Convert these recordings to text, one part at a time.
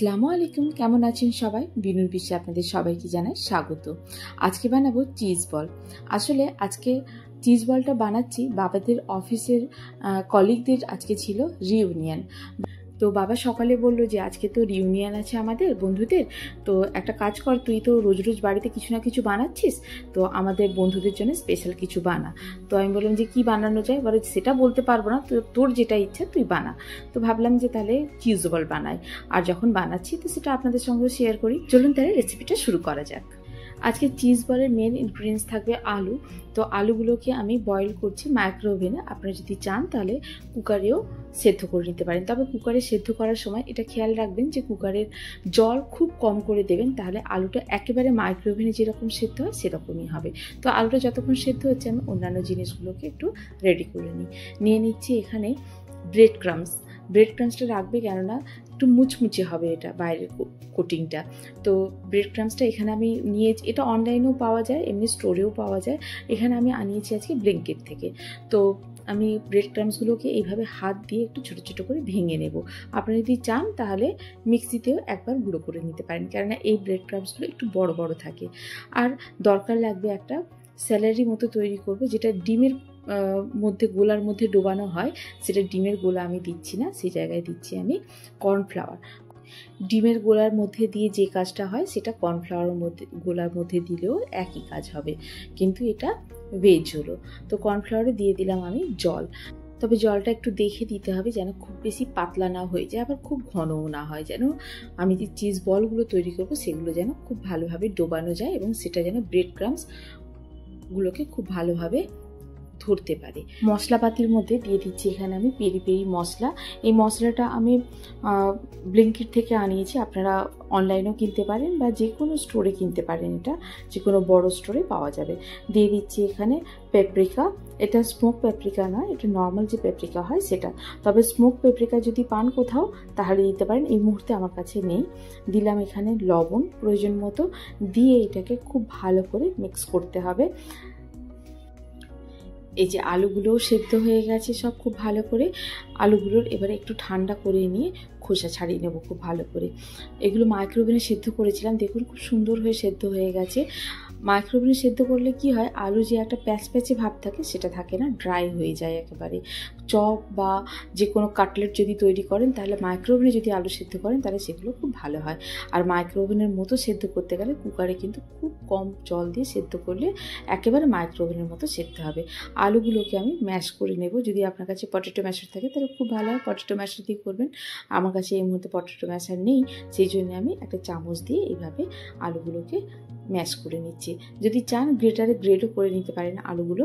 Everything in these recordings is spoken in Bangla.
আসসালামু আলাইকুম, কেমন আছেন সবাই? বিনুর বিশ্বে আপনাদের সবাইকে জানাই স্বাগত। আজকে বানাবো চিজ বল। আসলে আজকে চিজ বলটা বানাচ্ছি বাবাদের অফিসের কলিগদের আজকে ছিল রিউনিয়ন। তো বাবা সকালে বললো যে আজকে তো রিউনিয়ন আছে আমাদের বন্ধুদের, তো একটা কাজ কর, তুই তো রোজ রোজ বাড়িতে কিছু না কিছু বানাচ্ছিস, তো আমাদের বন্ধুদের জন্য স্পেশাল কিছু বানা। তো আমি বললাম যে কি বানানো যায়, বলে সেটা বলতে পারবো না, তো তোর যেটা ইচ্ছা তুই বানা। তো ভাবলাম যে তাহলে চিজ বল বানাই, আর যখন বানাচ্ছি তো সেটা আপনাদের সঙ্গে শেয়ার করি। চলুন তাহলে রেসিপিটা শুরু করা যাক। আজকে চিজ বলের মেন ইনগ্রিডিয়েন্টস থাকবে আলু। তো আলুগুলোকে আমি বয়েল করছি মাইক্রো ওভেনে। আপনারা যদি চান তাহলে কুকারেও সেদ্ধ করে নিতে পারেন, তবে কুকারে সেদ্ধ করার সময় এটা খেয়াল রাখবেন যে কুকারের জল খুব কম করে দেবেন, তাহলে আলুটা একেবারে মাইক্রো ওভেনে যেরকম সেদ্ধ হয় সেরকমই হবে। তো আলুটা যতক্ষণ সেদ্ধ হচ্ছে আমি অন্যান্য জিনিসগুলোকে একটু রেডি করে নিয়ে নিচ্ছি। এখানে ব্রেড ক্রাম্সটা রাখবে, কেননা একটু মুচমুচে হবে এটা বাইরের কোটিংটা। তো ব্রেড ক্রাম্সটা এখানে আমি নিয়েছি, এটা অনলাইনেও পাওয়া যায়, এমনি স্টোরেও পাওয়া যায়। এখানে আমি আনিয়েছি আজকে ব্লিঙ্কিট থেকে। তো আমি ব্রেড ক্রাম্সগুলোকে এইভাবে হাত দিয়ে একটু ছোটো ছোটো করে ভেঙে নেব। আপনারা যদি চান তাহলে মিক্সিতেও একবার গুঁড়ো করে নিতে পারেন, কেননা এই ব্রেড ক্রাম্সগুলো একটু বড় বড় থাকে। আর দরকার লাগবে একটা স্যালারি মতো তৈরি করব, যেটা ডিমের মধ্যে গোলার মধ্যে ডোবানো হয়। সেটা ডিমের গোলা আমি দিচ্ছি না, সেই জায়গায় দিচ্ছি আমি কর্নফ্লাওয়ার। ডিমের গোলার মধ্যে দিয়ে যে কাজটা হয় সেটা কর্নফ্লাওয়ারের মধ্যে গোলার মধ্যে দিলেও একই কাজ হবে, কিন্তু এটা ভেজ হলো। তো কর্নফ্লাওয়ারে দিয়ে দিলাম আমি জল, তবে জলটা একটু দেখে দিতে হবে যেন খুব বেশি পাতলা না হয়ে যায়, আবার খুব ঘনও না হয়, যেন আমি যে চিজ বলগুলো তৈরি করবো সেগুলো যেন খুব ভালোভাবে ডোবানো যায় এবং সেটা যেন ব্রেড ক্রাম্সগুলোকে খুব ভালোভাবে ধরতে পারে। মশলাপাতির মধ্যে দিয়ে দিচ্ছি এখানে আমি পেরি পেরি মশলা। এই মশলাটা আমি ব্লিঙ্কিট থেকে আনিয়েছি, আপনারা অনলাইনেও কিনতে পারেন বা যে কোনো স্টোরে কিনতে পারেন, এটা যে কোনো বড় স্টোরে পাওয়া যাবে। দিয়ে দিচ্ছি এখানে পেপরিকা। এটা স্মোক পেপরিকা নয়, এটা নর্মাল যে পেপরিকা হয় সেটা, তবে স্মোক পেপরিকা যদি পান কোথাও তাহলে দিতে পারেন, এই মুহূর্তে আমার কাছে নেই। দিলাম এখানে লবণ প্রয়োজন মতো, দিয়ে এটাকে খুব ভালো করে মিক্স করতে হবে। এই যে আলুগুলোও সেদ্ধ হয়ে গেছে সব খুব ভালো করে। আলুগুলোর এবারে একটু ঠান্ডা করে নিয়ে খোসা ছাড়িয়ে নেব খুব ভালো করে। এগুলো মাইক্রোওভেনে সেদ্ধ করেছিলাম, দেখুন খুব সুন্দর হয়ে সেদ্ধ হয়ে গেছে। মাইক্রোওভেনে সেদ্ধ করলে কি হয়, আলু যে একটা প্যাচপ্যাচে ভাব থাকে সেটা থাকে না, ড্রাই হয়ে যায় একেবারে। চপ বা যে কোনো কাটলেট যদি তৈরি করেন তাহলে মাইক্রোওভেনে যদি আলু সেদ্ধ করেন তাহলে সেগুলো খুব ভালো হয়। আর মাইক্রোওভেনের মতো সেদ্ধ করতে গেলে কুকারে কিন্তু খুব কম জল দিয়ে সেদ্ধ করলে একেবারে মাইক্রোওভেনের মতো সেদ্ধ হবে। আলুগুলোকে আমি ম্যাশ করে নেব। যদি আপনার কাছে পটেটো ম্যাশার থাকে তাহলে খুব ভালো হয়, পটেটো ম্যাশার দিয়ে করবেন। আমার কাছে এই মুহূর্তে পটেটো ম্যাশার নেই, সেই জন্য আমি একটা চামচ দিয়ে এইভাবে আলুগুলোকে ম্যাশ করে নিচ্ছি। যদি চান গ্রেটারে গ্রেডও করে নিতে পারেন, আলুগুলো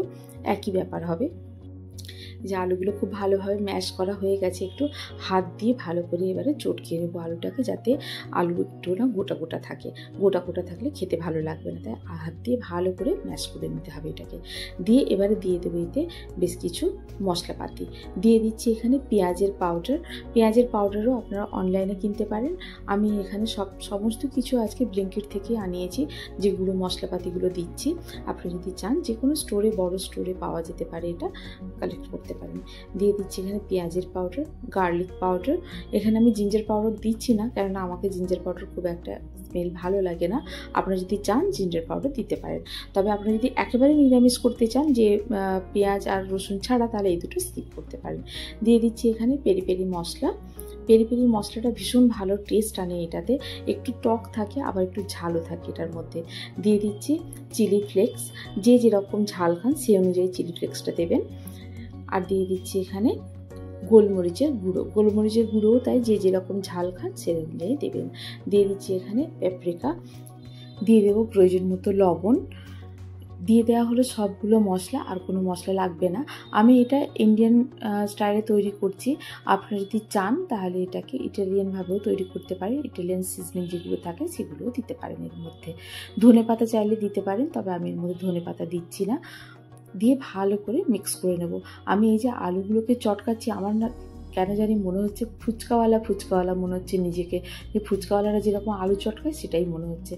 একই ব্যাপার হবে। যে আলুগুলো খুব ভালোভাবে ম্যাশ করা হয়ে গেছে, একটু হাত দিয়ে ভালো করে এবারে চটকিয়ে নেবো আলুটাকে, যাতে আলু একটু না গোটা গোটা থাকে। গোটা গোটা থাকলে খেতে ভালো লাগবে না, তাই হাত দিয়ে ভালো করে ম্যাশ করে নিতে হবে এটাকে। দিয়ে এবারে দিয়ে দেবো এতে বেশ কিছু মশলাপাতি। দিয়ে দিচ্ছি এখানে পেঁয়াজের পাউডারও আপনারা অনলাইনে কিনতে পারেন। আমি এখানে সমস্ত কিছু আজকে ব্লিঙ্কিট থেকে আনিয়েছি, যেগুলো মশলাপাতিগুলো দিচ্ছি। আপনি যদি চান যে কোনো স্টোরে, বড় স্টোরে পাওয়া যেতে পারে, এটা কালেক্ট করতে পারেন। দিয়ে দিচ্ছি এখানে পেঁয়াজের পাউডার, গার্লিক পাউডার। এখানে আমি জিঞ্জার পাউডার দিচ্ছি না, কারণ আমাকে জিঞ্জার পাউডার খুব একটা স্মেল ভালো লাগে না। আপনারা যদি চান জিঞ্জার পাউডার দিতে পারেন, তবে আপনারা যদি একেবারে নিরামিষ করতে চান যে পেঁয়াজ আর রসুন ছাড়া, তাহলে এই দুটো স্কিপ করতে পারেন। দিয়ে দিচ্ছি এখানে পেরি পেরি মশলা। পেরি পেরি মশলাটা ভীষণ ভালো টেস্ট আনে এটাতে, একটু টক থাকে আবার একটু ঝালও থাকে এটার মধ্যে। দিয়ে দিচ্ছি চিলি ফ্লেক্স, যে যেরকম ঝাল খান সেই অনুযায়ী চিলি ফ্লেক্সটা দেবেন। আর দিয়ে দিচ্ছি এখানে গোলমরিচের গুঁড়োও তাই যে যেরকম ঝাল খান সে অনুযায়ী দেবেন। দিয়ে দিচ্ছি এখানে পেপরিকা, দিয়ে দেবো প্রয়োজন মতো লবণ। দিয়ে দেওয়া হলো সবগুলো মশলা, আর কোনো মশলা লাগবে না। আমি এটা ইন্ডিয়ান স্টাইলে তৈরি করছি, আপনারা যদি চান তাহলে এটাকে ইটালিয়ানভাবেও তৈরি করতে পারেন। ইটালিয়ান সিজনিং যেগুলো থাকে সেগুলোও দিতে পারেন এর মধ্যে। ধনেপাতা চাইলে দিতে পারেন, তবে আমি এর মধ্যে ধনেপাতা দিচ্ছি না। দিয়ে ভালো করে মিক্স করে নেব। আমি এই যে আলুগুলোকে চটকাচ্ছি, আমার না কেন জানি মনে হচ্ছে ফুচকাওয়ালা মনে হচ্ছে নিজেকে, যে ফুচকাওয়ালারা যেরকম আলু চটকায় সেটাই মনে হচ্ছে।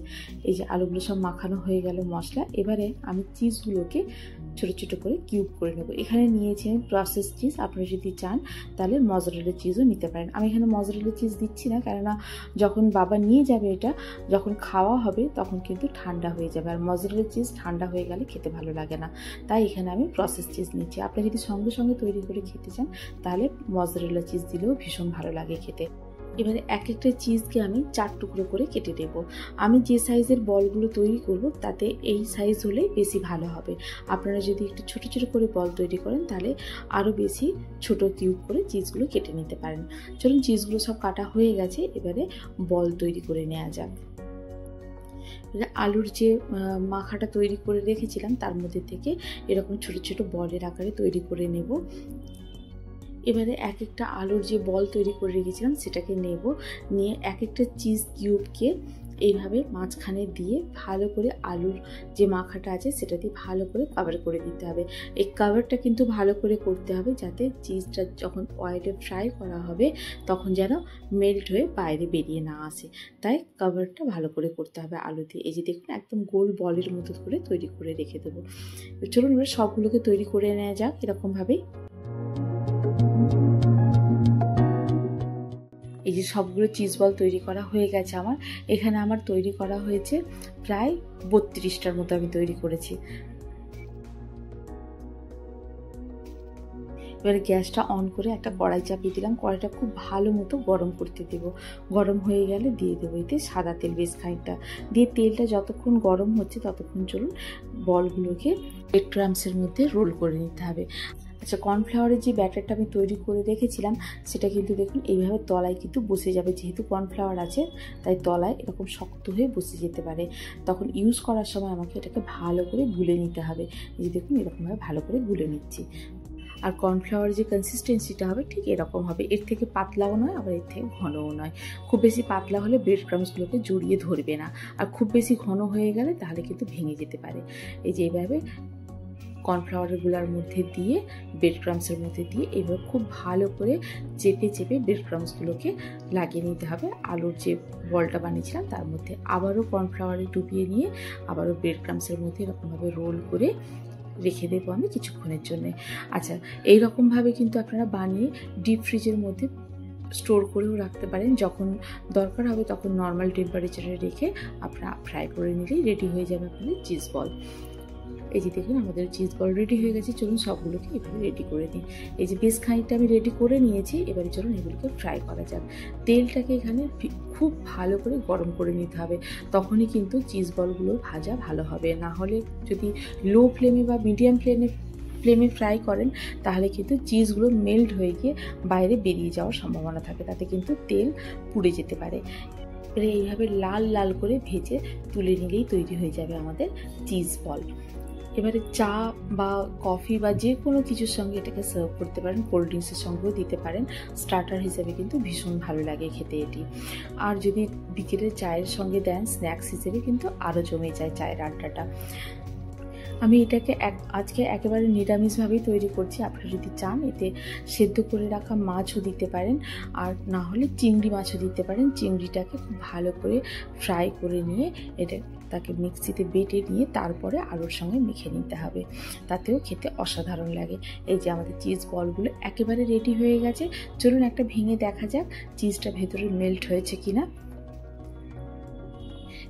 এই যে আলুগুলো সব মাখানো হয়ে গেল মশলা, এবারে আমি চিজগুলোকে ছোটো ছোটো করে কিউব করে নেব। এখানে নিয়েছি আমি প্রসেস চিজ, আপনারা যদি চান তাহলে মজারেলা চিজও নিতে পারেন। আমি এখানে মজারেলা চিজ দিচ্ছি না, কেননা যখন বাবা নিয়ে যাবে এটা, যখন খাওয়া হবে তখন কিন্তু ঠান্ডা হয়ে যাবে, আর মজারেলা চিজ ঠান্ডা হয়ে গেলে খেতে ভালো লাগে না, তাই এখানে আমি প্রসেস চিজ নিচ্ছি। আপনারা যদি সঙ্গে সঙ্গে তৈরি করে খেতে চান তাহলে মজারেলা চিজ দিলেও ভীষণ ভালো লাগে খেতে। এবারে এক একটা চিজকে আমি 4 টুকরো করে কেটে দেব। আমি যে সাইজের বলগুলো তৈরি করব তাতে এই সাইজ হলেই বেশি ভালো হবে। আপনারা যদি একটু ছোট ছোট করে বল তৈরি করেন তাহলে আরও বেশি ছোট কিউব করে চিজগুলো কেটে নিতে পারেন। চলুন, চিজগুলো সব কাটা হয়ে গেছে, এবারে বল তৈরি করে নেওয়া যাক। আলুর যে মাখাটা তৈরি করে রেখেছিলাম তার মধ্যে থেকে এরকম ছোট ছোট বলের আকারে তৈরি করে নেব। এবারে এক একটা আলুর যে বল তৈরি করে রেখেছিলাম সেটাকে নেব, নিয়ে এক একটা চিজ কিউবকে এইভাবে মাঝখানে দিয়ে ভালো করে আলুর যে মাখাটা আছে সেটা দিয়ে ভালো করে কভার করে দিতে হবে। এই কভারটা কিন্তু ভালো করে করতে হবে যাতে চিজটা যখন অয়েলে ফ্রাই করা হবে তখন যেন মেল্ট হয়ে বাইরে বেরিয়ে না আসে, তাই কভারটা ভালো করে করতে হবে আলু দিয়ে। এই যে দেখুন একদম গোল বলের মতো করে তৈরি করে রেখে দেবো। চলুন এবার সবগুলোকে তৈরি করে নেওয়া যাক এরকমভাবেই। এই যে সবগুলো চিজ বল তৈরি করা হয়ে গেছে আমার। এখানে আমার তৈরি করা হয়েছে প্রায় 32টার মতো আমি তৈরি করেছি। এবারে গ্যাসটা অন করে একটা কড়াই চাপিয়ে দিলাম। কড়াইটা খুব ভালো মতো গরম করতে দেব। গরম হয়ে গেলে দিয়ে দেবো এতে সাদা তেল বেশ খানিকটা, দিয়ে তেলটা যতক্ষণ গরম হচ্ছে ততক্ষণ চলুন বলগুলোকে ব্রেড ক্রাম্বসের মধ্যে রোল করে নিতে হবে। আচ্ছা, কর্নফ্লাওয়ারের যে ব্যাটারটা আমি তৈরি করে রেখেছিলাম সেটা কিন্তু দেখুন এইভাবে তলায় কিন্তু বসে যাবে, যেহেতু কর্নফ্লাওয়ার আছে তাই তলায় এরকম শক্ত হয়ে বসে যেতে পারে। তখন ইউজ করার সময় আমাকে এটাকে ভালো করে গুলে নিতে হবে। এই যে দেখুন এরকমভাবে ভালো করে গুলে নিচ্ছি। আর কর্নফ্লাওয়ারের যে কনসিস্টেন্সিটা হবে ঠিক এরকম হবে, এর থেকে পাতলাও নয় আবার এর থেকে ঘনও নয়। খুব বেশি পাতলা হলে ব্রেড ক্রাম্বসগুলোকে জড়িয়ে ধরবে না, আর খুব বেশি ঘন হয়ে গেলে তাহলে কিন্তু ভেঙে যেতে পারে। এই যে এইভাবে কর্নফ্লাওয়ারের গুলার মধ্যে দিয়ে ব্রেড ক্রাম্বসের মধ্যে দিয়ে এভাবে খুব ভালো করে চেপে চেপে ব্রেড ক্রাম্বসগুলোকে লাগিয়ে নিতে হবে আলুর যে বলটা বানিয়েছিলাম তার মধ্যে। আবারও কর্নফ্লাওয়ারে ডুবিয়ে নিয়ে আবারও ব্রেড ক্রাম্বসের মধ্যে এরকমভাবে রোল করে রেখে দেবো আমি কিছুক্ষণের জন্য। আচ্ছা, এইরকমভাবে কিন্তু আপনারা বানিয়ে ডিপ ফ্রিজের মধ্যে স্টোর করেও রাখতে পারেন, যখন দরকার হবে তখন নর্মাল টেম্পারেচারে রেখে আপনারা ফ্রাই করে নিলেই রেডি হয়ে যাবে আপনাদের চিজ বল। এই যে দেখুন আমাদের চিজ বল রেডি হয়ে গেছে। চলুন সবগুলোকে এভাবে রেডি করে নিই। এই যে বেশ খানিকটা আমি রেডি করে নিয়েছি, এবারে চলুন এগুলোকে ফ্রাই করা যাক। তেলটাকে এখানে খুব ভালো করে গরম করে নিতে হবে, তখনই কিন্তু চিজ বলগুলো ভাজা ভালো হবে। না হলে যদি লো ফ্লেমে বা মিডিয়াম ফ্লেমে ফ্রাই করেন তাহলে কিন্তু চিজগুলো মেল্ট হয়ে গিয়ে বাইরে বেরিয়ে যাওয়ার সম্ভাবনা থাকে, তাতে কিন্তু তেল পুড়ে যেতে পারে। এইভাবে লাল লাল করে ভেজে তুলে নিলেই তৈরি হয়ে যাবে আমাদের চিজ বল। এবারে চা বা কফি বা যে কোনো কিছুর সঙ্গে এটাকে সার্ভ করতে পারেন, কোল্ড ড্রিঙ্কসের সঙ্গেও দিতে পারেন। স্টার্টার হিসেবে কিন্তু ভীষণ ভালো লাগে খেতে এটি। আর যদি বিকেলের চায়ের সঙ্গে দেন স্ন্যাক্স হিসেবে কিন্তু আরও জমে যায় চায়ের আড্ডাটা। আমি এটাকে আজকে একেবারে নিরামিষভাবেই তৈরি করছি। আপনারা যদি চান এতে সেদ্ধ করে রাখা মাছও দিতে পারেন, আর না হলে চিংড়ি মাছও দিতে পারেন। চিংড়িটাকে খুব ভালো করে ফ্রাই করে নিয়ে তাকে মিক্সিতে বেটে নিয়ে তারপরে আলুর সঙ্গে মেখে নিতে হবে, তাতেও খেতে অসাধারণ লাগে। এই যে আমাদের চিজ বলগুলো একেবারে রেডি হয়ে গেছে। চলুন একটা ভেঙে দেখা যাক চিজটা ভেতরে মেল্ট হয়েছে কিনা।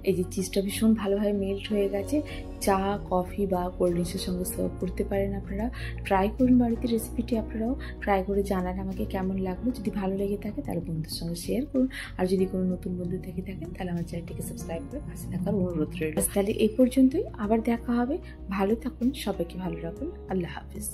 এই যে চিজটা ভীষণ ভালোভাবে মেল্ট হয়ে গেছে। চা, কফি বা কোল্ড ড্রিঙ্কসের সঙ্গে সার্ভ করতে পারেন। আপনারা ট্রাই করুন বাড়িতে রেসিপিটি, আপনারাও ট্রাই করে জানান আমাকে কেমন লাগলো। যদি ভালো লেগে থাকে তাহলে বন্ধুদের সঙ্গে শেয়ার করুন, আর যদি কোনো নতুন বন্ধু থেকে থাকেন তাহলে আমার চ্যানেলটিকে সাবস্ক্রাইব করে পাশে থাকার অনুরোধ রইল। তাহলে এই পর্যন্তই, আবার দেখা হবে। ভালো থাকুন, সবাইকে ভালো রাখুন। আল্লাহ হাফিজ।